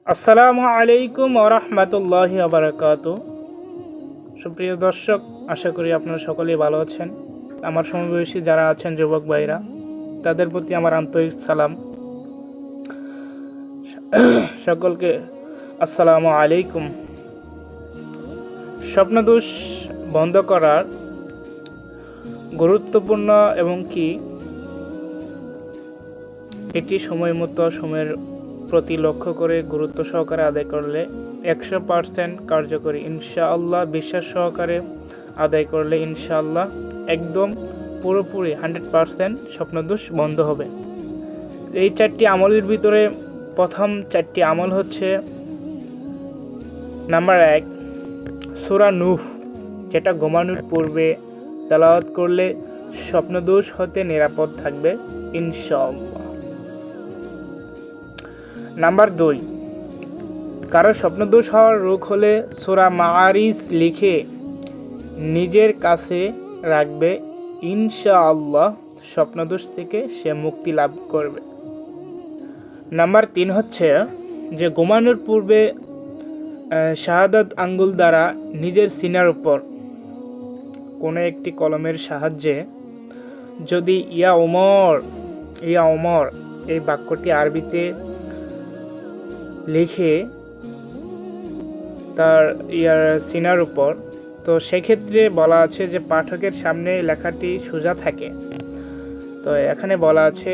আসসালামু আলাইকুম ওয়া রাহমাতুল্লাহি ওয়া বারাকাতুহু। সুপ্রিয় দর্শক, আশা করি আপনারা সকলেই ভালো আছেন। আমার সমবয়সী যারা আছেন যুবক ভাইরা, তাদের প্রতি আমার আন্তরিক সালাম। সকলকে আসসালামু আলাইকুম। স্বপ্নদোষ বন্ধ করার গুরুত্বপূর্ণ এবং কি এটি সময়ের প্রতি লক্ষ্য করে গুরুত্ব সহকারে আদায় করলে 100% কার্যকরী, ইনশাআল্লাহ। বিশ্বাস সহকারে আদায় করলে ইনশাআল্লাহ একদম পুরোপুরি 100% স্বপ্নদোষ বন্ধ হবে। এই 4টি আমলের ভিতরে প্রথম 4টি আমল হচ্ছে, নাম্বার 1, সূরা নূহ, যেটা ঘুমানোর পূর্বে তেলাওয়াত করলে স্বপ্নদোষ হতে নিরাপদ থাকবে ইনশাআল্লাহ। নাম্বার 2, কারো স্বপ্নদোষ হওয়ার রোগ হলে সূরা মাআরিজ লিখে নিজের কাছে রাখবে, ইনশাআল্লাহ স্বপ্নদোষ থেকে সে মুক্তি লাভ করবে। নাম্বার 3 হচ্ছে যে ঘুমানোর পূর্বে শাহাদাত আঙ্গুল দ্বারা নিজের সিনার উপর কোনো একটি কলমের সাহায্যে যদি ইয়া ওমর এই বাক্যটি আরবিতে লিখে তার সিনার উপর, তো সেক্ষেত্রে বলা আছে যে পাঠকের সামনে লেখাটি সোজা থাকে। তো এখানে বলা আছে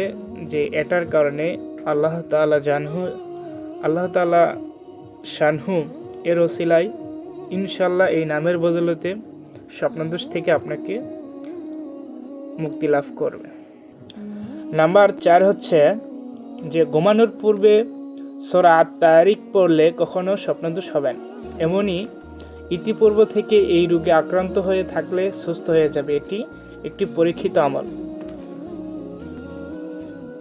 যে এটার কারণে আল্লাহ তাআলা শানহু এর ওসিলায় ইনশাআল্লাহ এই নামের বদলতে স্বপ্নদোষ থেকে আপনাকে মুক্তি লাভ করবে। নাম্বার 4 হচ্ছে যে ঘুমানোর পূর্বে সূরা আত-তারিক পড়লে কখনো স্বপ্নদোষ হবে না। এমনই ইতিপূর্ব থেকে এই রোগে আক্রান্ত হয়ে থাকলে সুস্থ হয়ে যাবে। এটি একটি পরীক্ষিত আমল।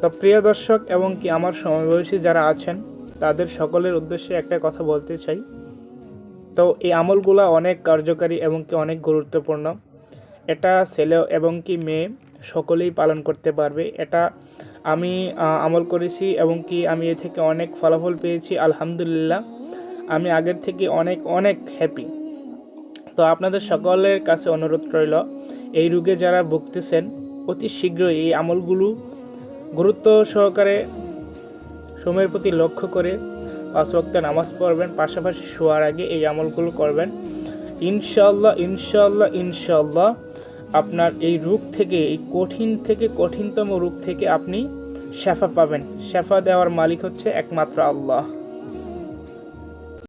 তো প্রিয় দর্শক এবং কি আমার সমবয়সী যারা আছেন, তাদের সকলের উদ্দেশ্যে একটা কথা বলতে চাই। তো এই আমলগুলো অনেক কার্যকারী এবং কি অনেক গুরুত্বপূর্ণ। এটা ছেলে এবং কি মেয়ে সকলেই পালন করতে পারবে। এটা আমি আমল করেছি এবং কি আমি এ থেকে অনেক ফলাফল পেয়েছি, আলহামদুলিল্লাহ। আমি আগের থেকে অনেক হ্যাপি। তো আপনাদের সকলের কাছে অনুরোধ রইল, এই রোগে যারা ভুগতেছেন অতি শীঘ্রই এই আমলগুলো গুরুত্ব সহকারে সময়ের প্রতি লক্ষ্য করে 5 ওয়াক্ত নামাজ পড়বেন, পাশাপাশি শোয়ার আগে এই আমলগুলো করবেন। ইনশাআল্লাহ আপনার এই রোগ থেকে, এই কঠিন থেকে কঠিনতম রোগ থেকে আপনি শেফা পাবেন। শেফা দেওয়ার মালিক হচ্ছে একমাত্র আল্লাহ।